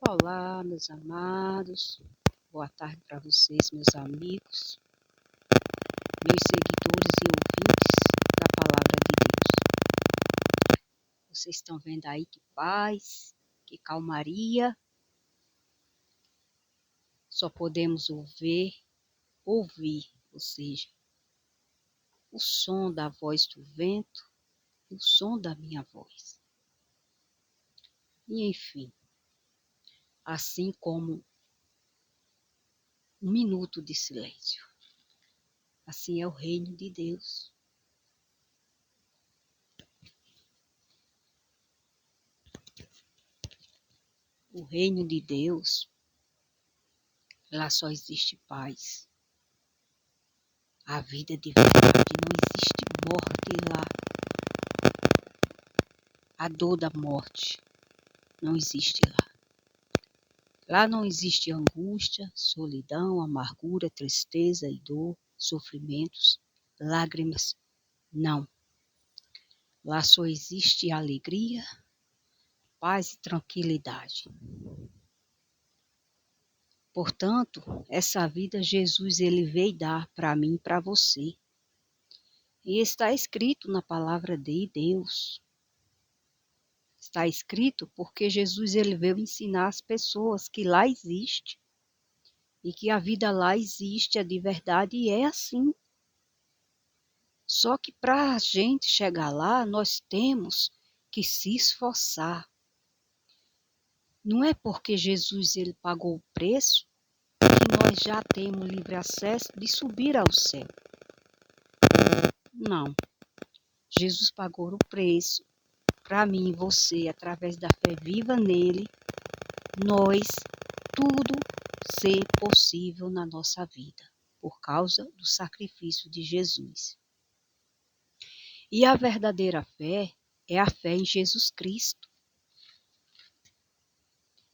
Olá, meus amados, boa tarde para vocês, meus amigos, meus seguidores e ouvintes da Palavra de Deus. Vocês estão vendo aí que paz, que calmaria, só podemos ouvir, ou seja, o som da voz do vento e o som da minha voz. E enfim, assim como um minuto de silêncio. Assim é o reino de Deus. O reino de Deus, lá só existe paz. A vida de verdade, não existe morte lá. A dor da morte não existe lá. Lá não existe angústia, solidão, amargura, tristeza e dor, sofrimentos, lágrimas. Não. Lá só existe alegria, paz e tranquilidade. Portanto, essa vida Jesus ele veio dar para mim e para você. E está escrito na palavra de Deus. Está escrito porque Jesus ele veio ensinar as pessoas que lá existe. E que a vida lá existe, é de verdade e é assim. Só que para a gente chegar lá, nós temos que se esforçar. Não é porque Jesus ele pagou o preço que nós já temos livre acesso de subir ao céu. Não. Jesus pagou o preço para mim e você, através da fé viva nele, nós tudo ser possível na nossa vida, por causa do sacrifício de Jesus. E a verdadeira fé é a fé em Jesus Cristo.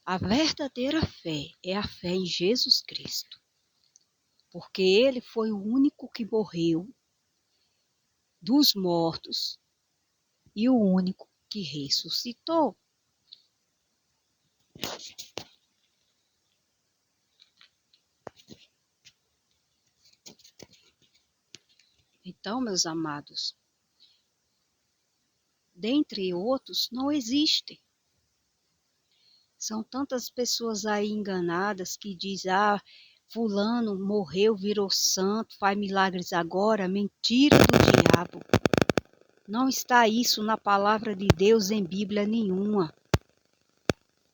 A verdadeira fé é a fé em Jesus Cristo. Porque ele foi o único que morreu dos mortos e o único que ressuscitou. Então, meus amados, dentre outros, não existe. São tantas pessoas aí enganadas que dizem, fulano morreu, virou santo, faz milagres agora, mentira do diabo. Não está isso na palavra de Deus em Bíblia nenhuma.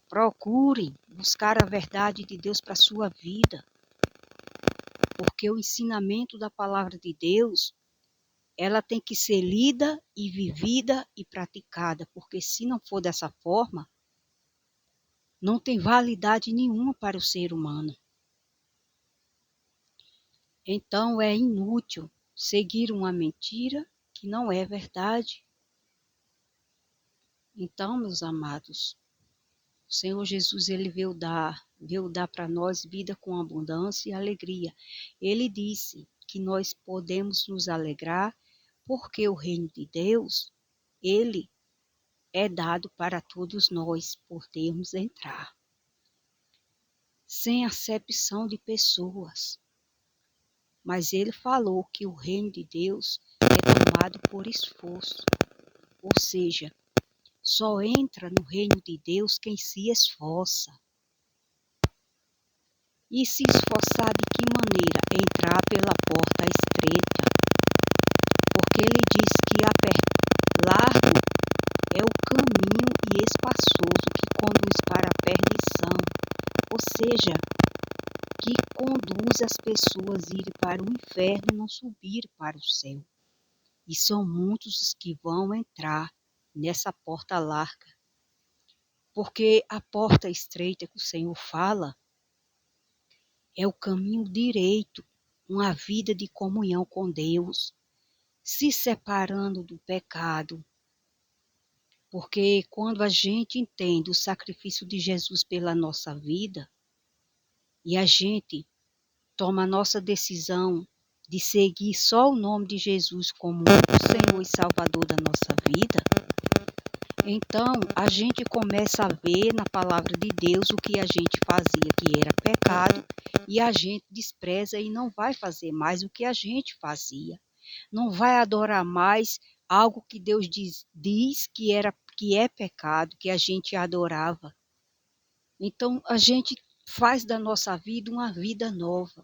Procurem buscar a verdade de Deus para a sua vida. Porque o ensinamento da palavra de Deus, ela tem que ser lida e vivida e praticada. Porque se não for dessa forma, não tem validade nenhuma para o ser humano. Então é inútil seguir uma mentira que não é verdade. Então, meus amados, o Senhor Jesus ele veio dar para nós vida com abundância e alegria. Ele disse que nós podemos nos alegrar porque o reino de Deus, ele é dado para todos nós podermos entrar. Sem acepção de pessoas. Mas ele falou que o reino de Deus é tomado por esforço. Ou seja, só entra no reino de Deus quem se esforça. E se esforçar de que maneira? Entrar pela porta estreita. Porque ele diz que largo é o caminho e espaçoso que conduz para a perdição. Ou seja, que conduz as pessoas a irem para o inferno e não subir para o céu. E são muitos os que vão entrar nessa porta larga. Porque a porta estreita que o Senhor fala é o caminho direito, uma vida de comunhão com Deus, se separando do pecado. Porque quando a gente entende o sacrifício de Jesus pela nossa vida, e a gente toma a nossa decisão de seguir só o nome de Jesus como o Senhor e Salvador da nossa vida, Então, a gente começa a ver na palavra de Deus o que a gente fazia que era pecado e a gente despreza e não vai fazer mais o que a gente fazia. Não vai adorar mais algo que Deus diz que é pecado, que a gente adorava. Então, a gente faz da nossa vida uma vida nova.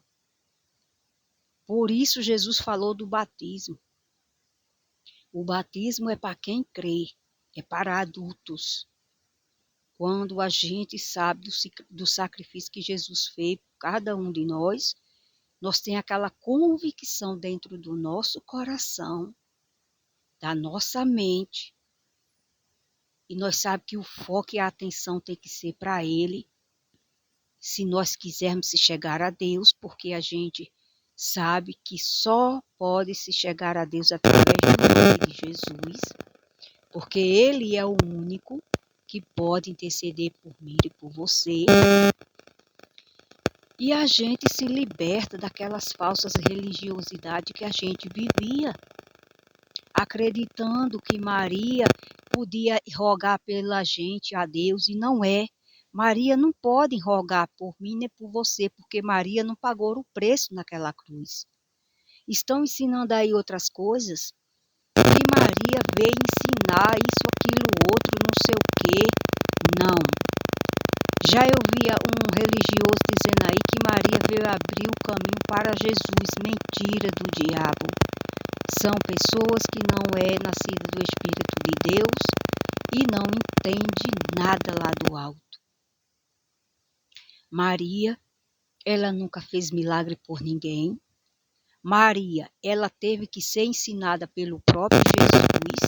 Por isso, Jesus falou do batismo. O batismo é para quem crê, é para adultos. Quando a gente sabe do sacrifício que Jesus fez por cada um de nós temos aquela convicção dentro do nosso coração, da nossa mente, e nós sabemos que o foco e a atenção tem que ser para Ele, se nós quisermos se chegar a Deus, porque a gente sabe que só pode se chegar a Deus através do nome de Jesus, porque Ele é o único que pode interceder por mim e por você. E a gente se liberta daquelas falsas religiosidades que a gente vivia, acreditando que Maria podia rogar pela gente a Deus, e não é. Maria não pode rogar por mim nem por você, porque Maria não pagou o preço naquela cruz. Estão ensinando aí outras coisas, que Maria veio ensinar isso, aquilo, outro, não sei o quê. Não. Já eu via um religioso dizendo aí que Maria veio abrir o caminho para Jesus. Mentira do diabo. São pessoas que não é nascida do Espírito de Deus e não entende nada lá do alto. Maria, ela nunca fez milagre por ninguém. Maria, ela teve que ser ensinada pelo próprio Jesus.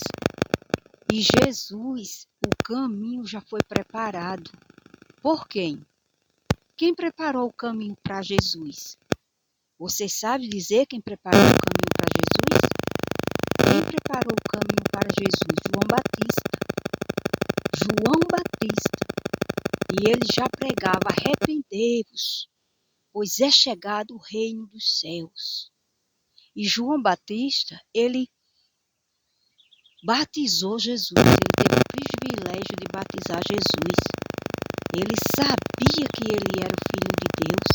E Jesus, o caminho já foi preparado. Por quem? Quem preparou o caminho para Jesus? Você sabe dizer quem preparou o caminho para Jesus? Quem preparou o caminho para Jesus? João Batista. João Batista. E ele já pregava: arrependei-vos, pois é chegado o reino dos céus. E João Batista, ele batizou Jesus. Ele teve o privilégio de batizar Jesus. Ele sabia que ele era o Filho de Deus.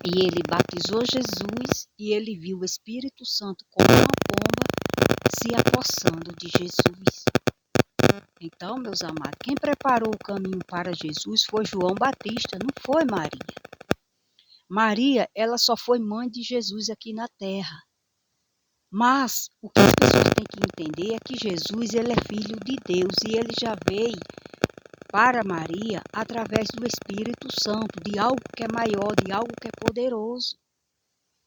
E ele batizou Jesus e ele viu o Espírito Santo como uma pomba se apossando de Jesus. Então, meus amados, quem preparou o caminho para Jesus foi João Batista, não foi Maria. Maria, ela só foi mãe de Jesus aqui na terra. Mas o que as pessoas têm que entender é que Jesus, ele é filho de Deus e ele já veio para Maria através do Espírito Santo, de algo que é maior, de algo que é poderoso.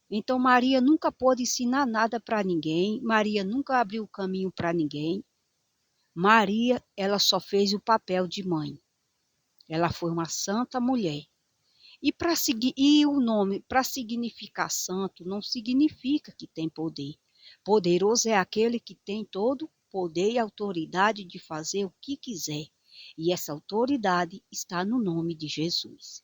Então Maria nunca pôde ensinar nada para ninguém, Maria nunca abriu o caminho para ninguém. Maria, ela só fez o papel de mãe. Ela foi uma santa mulher. E o nome, para significar santo, não significa que tem poder. Poderoso é aquele que tem todo poder e autoridade de fazer o que quiser. E essa autoridade está no nome de Jesus.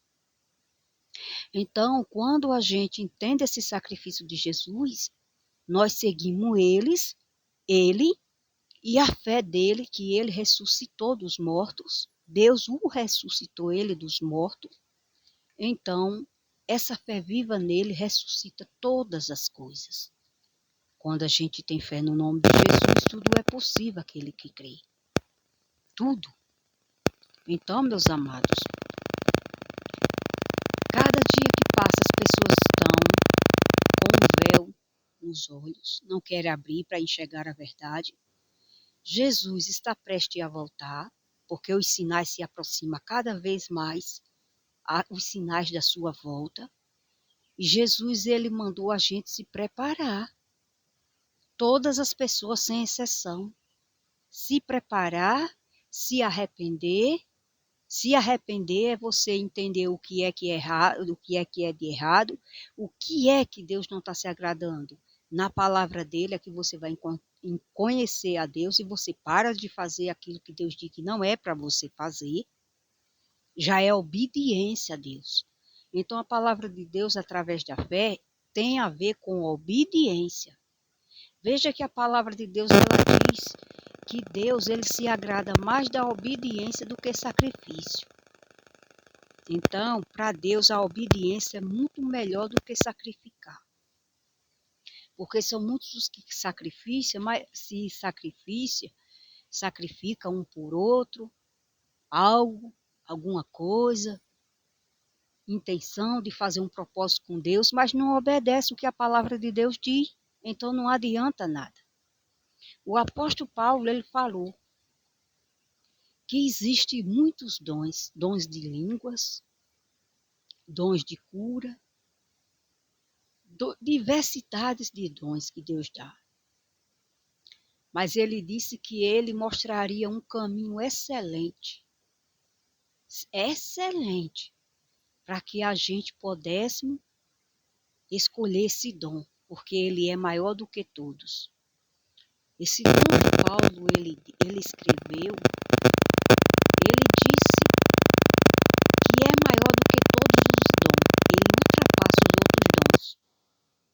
Então, quando a gente entende esse sacrifício de Jesus, nós seguimos ele e a fé dele, que ele ressuscitou dos mortos. Deus o ressuscitou ele dos mortos. Então, essa fé viva nele ressuscita todas as coisas. Quando a gente tem fé no nome de Jesus, tudo é possível aquele que crê. Tudo. Então, meus amados, cada dia que passa as pessoas estão com um véu nos olhos, não querem abrir para enxergar a verdade. Jesus está prestes a voltar, porque os sinais se aproximam cada vez mais, os sinais da sua volta. E Jesus, ele mandou a gente se preparar. Todas as pessoas, sem exceção, se preparar, se arrepender. Se arrepender é você entender o que é errado, o que é de errado, o que é que Deus não está se agradando. Na palavra dele é que você vai conhecer a Deus e você para de fazer aquilo que Deus diz que não é para você fazer. Já é obediência a Deus. Então a palavra de Deus através da fé tem a ver com obediência. Veja que a palavra de Deus ela diz que Deus ele se agrada mais da obediência do que sacrifício. Então, para Deus a obediência é muito melhor do que sacrificar. Porque são muitos os que sacrificam um por outro, algo, alguma coisa, intenção de fazer um propósito com Deus, mas não obedece o que a palavra de Deus diz, então não adianta nada. O apóstolo Paulo, ele falou que existem muitos dons, dons de línguas, dons de cura, diversidades de dons que Deus dá. Mas ele disse que ele mostraria um caminho excelente, para que a gente pudesse escolher esse dom, porque ele é maior do que todos. Esse dom que Paulo ele escreveu, ele disse que é maior do que todos os dons, ele ultrapassa os outros dons.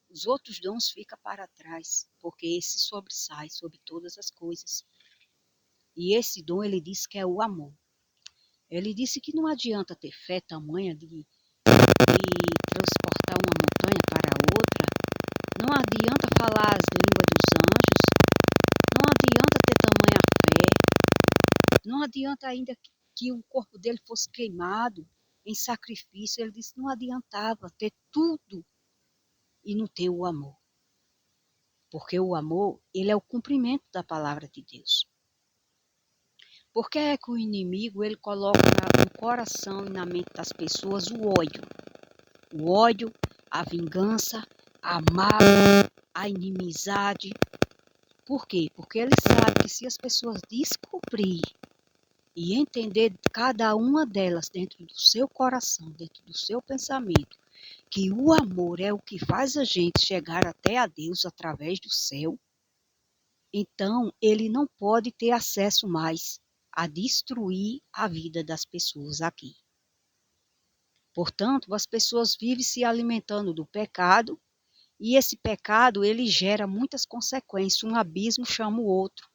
Os outros dons ficam para trás, porque esse sobressai sobre todas as coisas. E esse dom ele disse que é o amor. Ele disse que não adianta ter fé tamanha de transportar uma montanha para outra. Não adianta falar as línguas dos anjos. Não adianta ter tamanha fé. Não adianta ainda que o corpo dele fosse queimado em sacrifício. Ele disse que não adiantava ter tudo e não ter o amor. Porque o amor, ele é o cumprimento da palavra de Deus. Por que é que o inimigo ele coloca no coração e na mente das pessoas o ódio? O ódio, a vingança, a mágoa, a inimizade. Por quê? Porque ele sabe que se as pessoas descobrirem e entender cada uma delas dentro do seu coração, dentro do seu pensamento, que o amor é o que faz a gente chegar até a Deus através do céu, então ele não pode ter acesso mais a destruir a vida das pessoas aqui. Portanto, as pessoas vivem se alimentando do pecado e esse pecado ele gera muitas consequências. Um abismo chama o outro.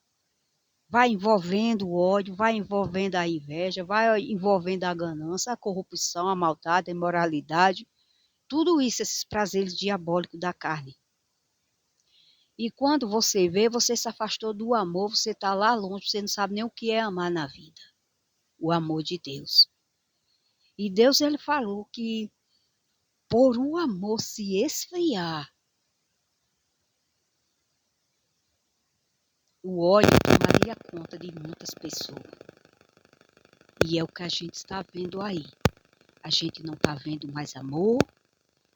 Vai envolvendo o ódio, vai envolvendo a inveja, vai envolvendo a ganância, a corrupção, a maldade, a imoralidade. Tudo isso, esses prazeres diabólicos da carne. E quando você vê, você se afastou do amor, você está lá longe, você não sabe nem o que é amar na vida. O amor de Deus. E Deus ele falou que por o amor se esfriar, o ódio tomaria conta de muitas pessoas. E é o que a gente está vendo aí. A gente não está vendo mais amor,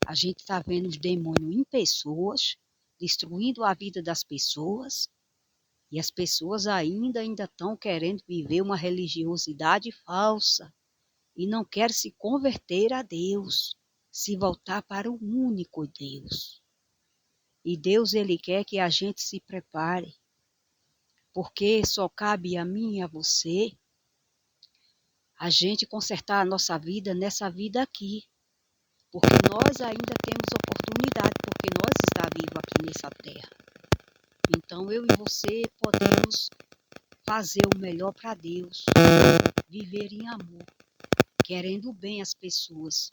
a gente está vendo os demônios em pessoas, destruindo a vida das pessoas. E as pessoas ainda estão querendo viver uma religiosidade falsa e não querem se converter a Deus, se voltar para o único Deus. E Deus ele quer que a gente se prepare, porque só cabe a mim e a você a gente consertar a nossa vida nessa vida aqui. Porque nós ainda temos oportunidade, porque nós estamos vivos aqui nessa terra. Então eu e você podemos fazer o melhor para Deus, viver em amor, querendo bem às pessoas,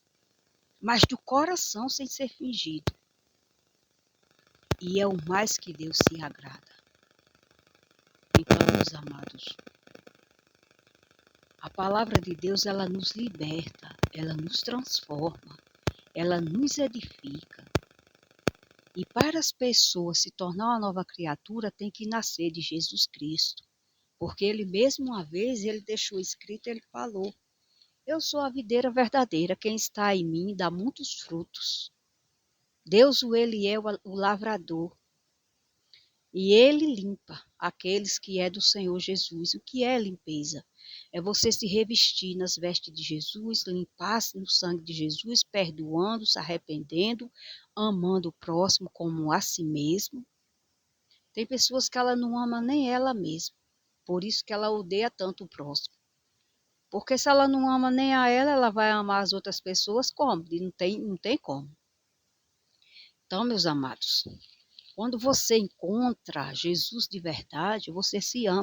mas do coração sem ser fingido. E é o mais que Deus se agrada. Então, meus amados, a palavra de Deus, ela nos liberta, ela nos transforma, ela nos edifica. E para as pessoas se tornar uma nova criatura, tem que nascer de Jesus Cristo. Porque ele mesmo uma vez, ele deixou escrito, ele falou, eu sou a videira verdadeira, quem está em mim dá muitos frutos. Deus, ele é o lavrador. E ele limpa aqueles que é do Senhor Jesus. O que é limpeza? É você se revestir nas vestes de Jesus, limpar-se no sangue de Jesus, perdoando, se arrependendo, amando o próximo como a si mesmo. Tem pessoas que ela não ama nem ela mesma, por isso que ela odeia tanto o próximo. Porque se ela não ama nem a ela, ela vai amar as outras pessoas como? E não tem como. Então, meus amados, Quando você encontra Jesus de verdade, você se ama,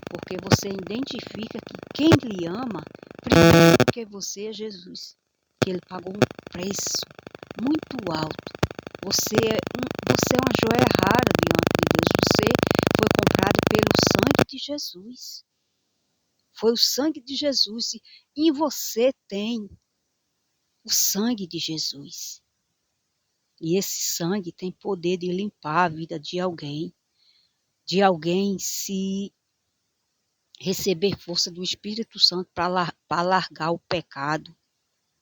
porque você identifica que quem lhe ama, primeiro que você é Jesus, que ele pagou um preço muito alto. Você é uma joia rara diante de Deus. Você foi comprado pelo sangue de Jesus. Foi o sangue de Jesus. E em você tem o sangue de Jesus. E esse sangue tem poder de limpar a vida de alguém se receber força do Espírito Santo para largar o pecado,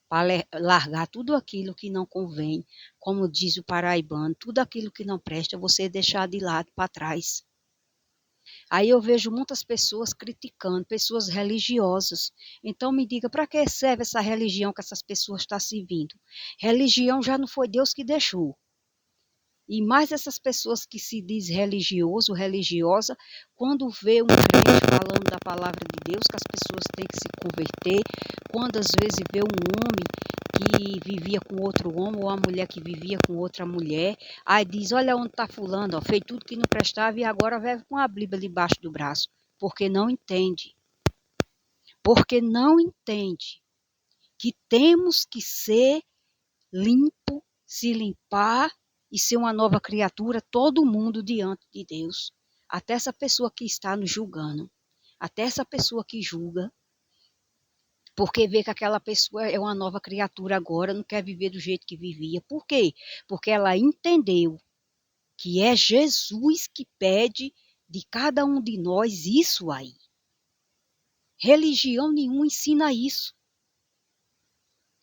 para largar tudo aquilo que não convém, como diz o paraibano, tudo aquilo que não presta, você deixar de lado para trás. Aí eu vejo muitas pessoas criticando, pessoas religiosas. Então me diga, para que serve essa religião que essas pessoas estão servindo? Religião já não foi Deus que deixou. E mais essas pessoas que se diz religioso, religiosa, quando vê um crente falando da palavra de Deus, que as pessoas têm que se converter, quando às vezes vê um homem que vivia com outro homem, ou uma mulher que vivia com outra mulher, aí diz, olha onde está fulano, ó, fez tudo que não prestava e agora vai com a Bíblia debaixo do braço, porque não entende. Porque não entende que temos que ser limpo, se limpar, e ser uma nova criatura, todo mundo diante de Deus. Até essa pessoa que está nos julgando. Até essa pessoa que julga. Porque vê que aquela pessoa é uma nova criatura agora, não quer viver do jeito que vivia. Por quê? Porque ela entendeu que é Jesus que pede de cada um de nós isso aí. Religião nenhuma ensina isso.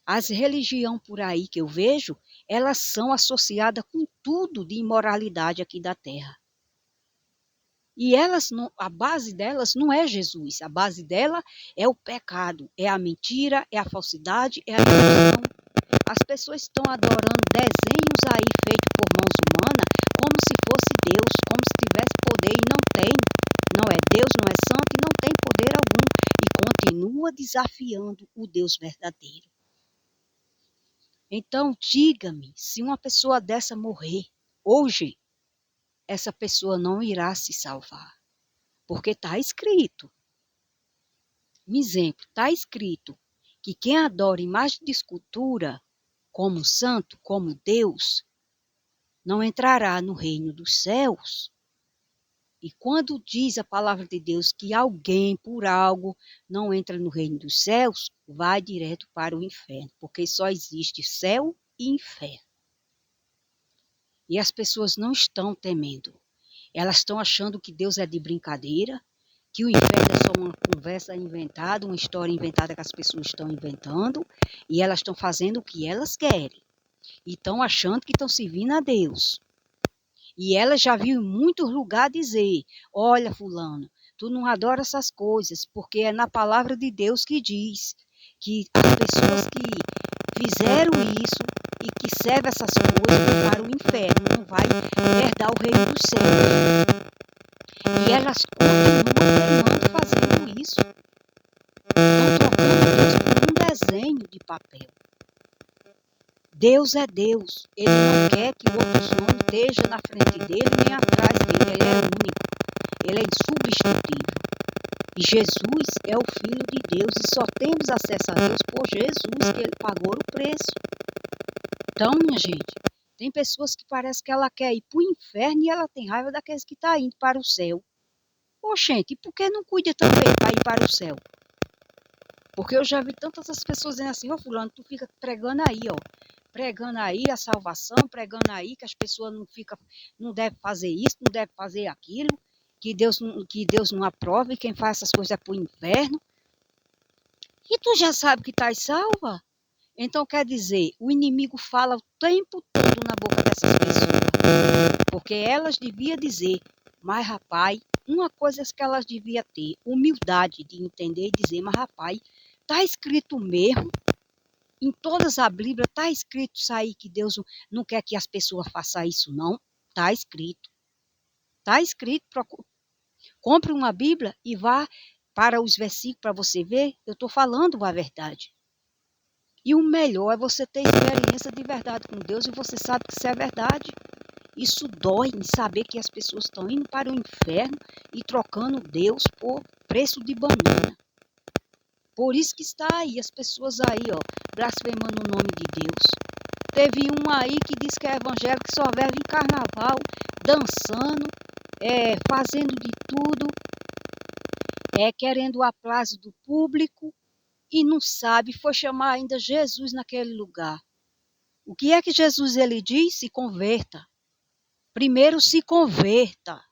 As religiões por aí que eu vejo, elas são associadas com tudo de imoralidade aqui da terra. E a base delas não é Jesus, a base dela é o pecado, é a mentira, é a falsidade, é a ilusão. As pessoas estão adorando desenhos aí feitos por mãos humanas como se fosse Deus, como se tivesse poder e não tem. Não é Deus, não é santo e não tem poder algum. E continua desafiando o Deus verdadeiro. Então, diga-me, se uma pessoa dessa morrer hoje, essa pessoa não irá se salvar. Porque está escrito. Um exemplo, está escrito que quem adora imagem de escultura, como santo, como Deus, não entrará no reino dos céus. E quando diz a palavra de Deus que alguém, por algo, não entra no reino dos céus, vai direto para o inferno, porque só existe céu e inferno. E as pessoas não estão temendo. Elas estão achando que Deus é de brincadeira, que o inferno é só uma conversa inventada, uma história inventada que as pessoas estão inventando, e elas estão fazendo o que elas querem. E estão achando que estão servindo a Deus. E ela já viu em muitos lugares dizer, olha fulano, tu não adora essas coisas, porque é na palavra de Deus que diz que as pessoas que fizeram isso e que servem essas coisas vão para o inferno, não vai herdar o reino dos céus. E elas continuam teimando fazendo isso. Estão trocando Deus por um desenho de papel. Deus é Deus. Ele não quer que outros nomes estejam na frente dele nem atrás dele. Ele é único. Ele é insubstituível. E Jesus é o Filho de Deus. E só temos acesso a Deus por Jesus, que ele pagou o preço. Então, minha gente, tem pessoas que parece que ela quer ir para o inferno e ela tem raiva daqueles que estão indo para o céu. Oxente, e por que não cuida também para ir para o céu? Porque eu já vi tantas as pessoas dizendo assim, fulano, tu fica pregando aí, pregando aí a salvação, pregando aí que as pessoas não devem fazer isso, não devem fazer aquilo, que Deus não aprova e quem faz essas coisas é para o inferno. E tu já sabe que estás salva? Então quer dizer, o inimigo fala o tempo todo na boca dessas pessoas. Porque elas deviam dizer, mas rapaz, uma coisa que elas deviam ter, humildade de entender e dizer, mas rapaz, está escrito mesmo, em todas as Bíblias está escrito isso aí, que Deus não quer que as pessoas façam isso não, está escrito. Está escrito, compre uma Bíblia e vá para os versículos para você ver, eu estou falando a verdade. E o melhor é você ter experiência de verdade com Deus e você sabe que isso é verdade. Isso dói em saber que as pessoas estão indo para o inferno e trocando Deus por preço de banana. Por isso que está aí, as pessoas aí, ó, blasfemando o nome de Deus. Teve um aí que diz que é evangélico, que só vive em carnaval, dançando, fazendo de tudo, querendo o aplauso do público e não sabe, foi chamar ainda Jesus naquele lugar. O que é que Jesus ele diz? Se converta. Primeiro se converta.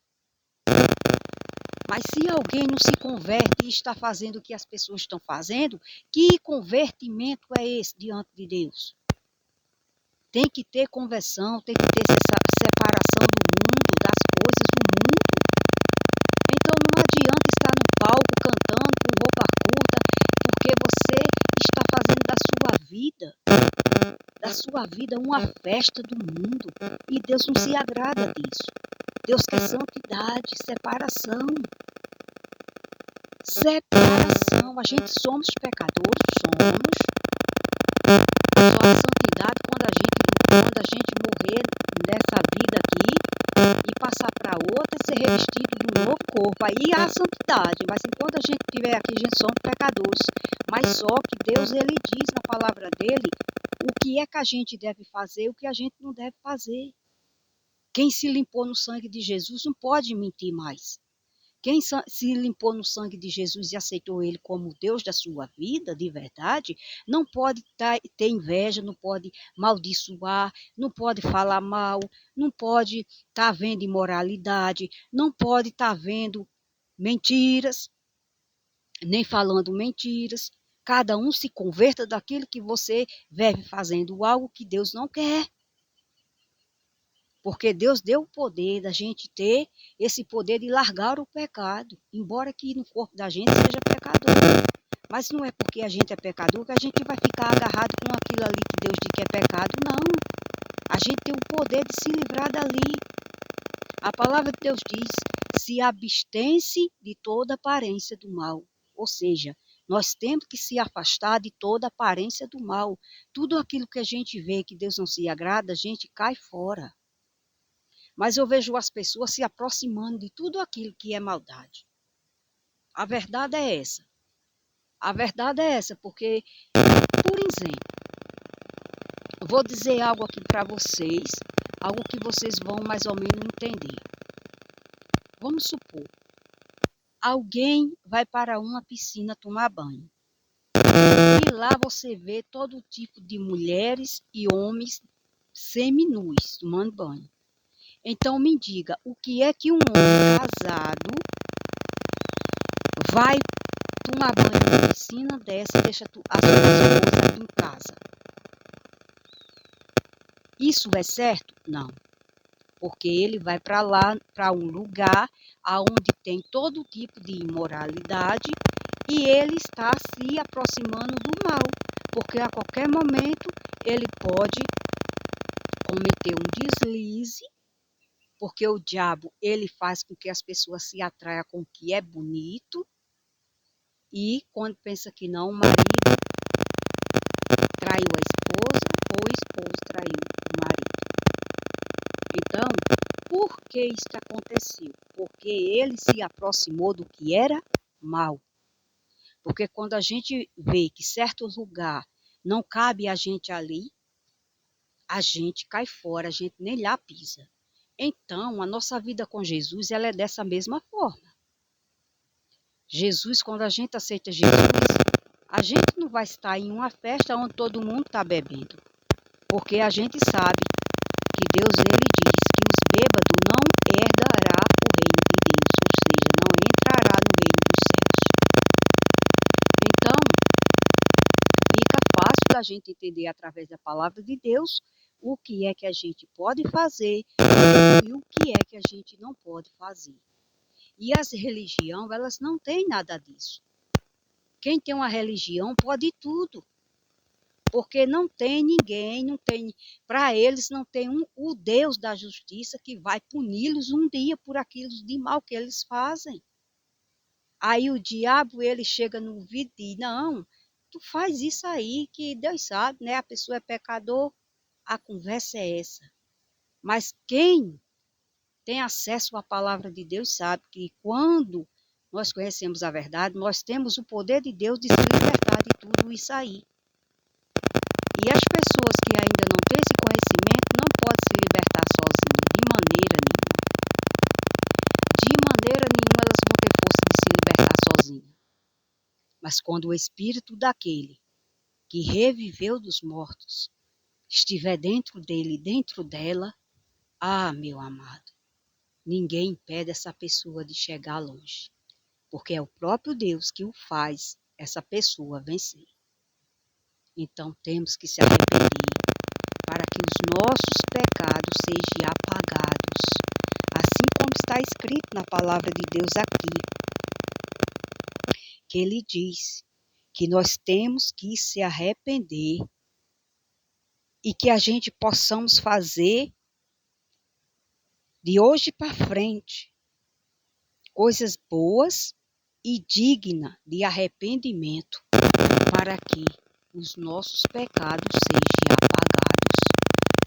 Mas se alguém não se converte e está fazendo o que as pessoas estão fazendo, que convertimento é esse diante de Deus? Tem que ter conversão, tem que ter essa separação do mundo, das coisas do mundo. Então não adianta estar no palco cantando com roupa curta, porque você está fazendo da sua vida uma festa do mundo. E Deus não se agrada disso. Deus quer santidade, separação. Separação. A gente somos pecadores, somos. Só a santidade quando a gente morrer nessa vida aqui e passar para outra e ser revestido de um novo corpo. Aí há a santidade, mas enquanto a gente estiver aqui, a gente somos pecadores. Mas só que Deus, ele diz na palavra dele o que é que a gente deve fazer e o que a gente não deve fazer. Quem se limpou no sangue de Jesus não pode mentir mais. Quem se limpou no sangue de Jesus e aceitou ele como Deus da sua vida, de verdade, não pode ter inveja, não pode maldiçoar, não pode falar mal, não pode estar vendo imoralidade, não pode estar vendo mentiras, nem falando mentiras. Cada um se converta daquilo que você vive fazendo, algo que Deus não quer. Porque Deus deu o poder da gente ter esse poder de largar o pecado, embora que no corpo da gente seja pecador. Mas não é porque a gente é pecador que a gente vai ficar agarrado com aquilo ali que Deus diz que é pecado, não. A gente tem o poder de se livrar dali. A palavra de Deus diz, se abstém-se de toda aparência do mal. Ou seja, nós temos que se afastar de toda aparência do mal. Tudo aquilo que a gente vê que Deus não se agrada, a gente cai fora. Mas eu vejo as pessoas se aproximando de tudo aquilo que é maldade. A verdade é essa. A verdade é essa, porque, por exemplo, vou dizer algo aqui para vocês, algo que vocês vão mais ou menos entender. Vamos supor, alguém vai para uma piscina tomar banho. E lá você vê todo tipo de mulheres e homens seminus tomando banho. Então me diga, o que é que um homem casado vai tomar banho numa piscina dessa e deixa a sua esposa em casa? Isso é certo? Não. Porque ele vai para lá, para um lugar onde tem todo tipo de imoralidade e ele está se aproximando do mal. Porque a qualquer momento ele pode cometer um deslize, porque o diabo ele faz com que as pessoas se atraiam com o que é bonito e quando pensa que não, o marido traiu a esposa ou a esposa traiu o marido. Então, por que isso aconteceu? Porque ele se aproximou do que era mal. Porque quando a gente vê que certo lugar não cabe a gente ali, a gente cai fora, a gente nem lá pisa. Então, a nossa vida com Jesus, ela é dessa mesma forma. Jesus, quando a gente aceita Jesus, a gente não vai estar em uma festa onde todo mundo está bebendo. Porque a gente sabe que Deus, ele diz que os bêbados não herdará o reino de Deus, ou seja, não entrará no reino dos céus. Então, fica fácil da gente entender através da palavra de Deus o que é que a gente pode fazer e o que é que a gente não pode fazer. E as religiões, elas não têm nada disso. Quem tem uma religião pode tudo. Porque não tem ninguém, para eles não tem o Deus da justiça que vai puni-los um dia por aquilo de mal que eles fazem. Aí o diabo, ele chega no ouvido e diz, não, tu faz isso aí que Deus sabe, né? A pessoa é pecador. A conversa é essa. Mas quem tem acesso à palavra de Deus sabe que quando nós conhecemos a verdade, nós temos o poder de Deus de se libertar de tudo isso aí. E as pessoas que ainda não têm esse conhecimento não podem se libertar sozinhas, de maneira nenhuma. De maneira nenhuma elas vão ter força de se libertar sozinhas. Mas quando o espírito daquele que reviveu dos mortos estiver dentro dele, dentro dela, meu amado, ninguém impede essa pessoa de chegar longe, porque é o próprio Deus que o faz essa pessoa vencer. Então temos que se arrepender para que os nossos pecados sejam apagados, assim como está escrito na palavra de Deus aqui, que ele diz que nós temos que se arrepender e que a gente possamos fazer de hoje para frente coisas boas e dignas de arrependimento para que os nossos pecados sejam apagados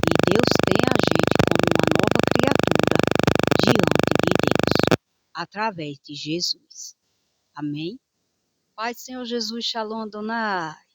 e Deus tenha a gente como uma nova criatura diante de Deus, através de Jesus. Amém? Pai do Senhor Jesus, Shalom, Adonai.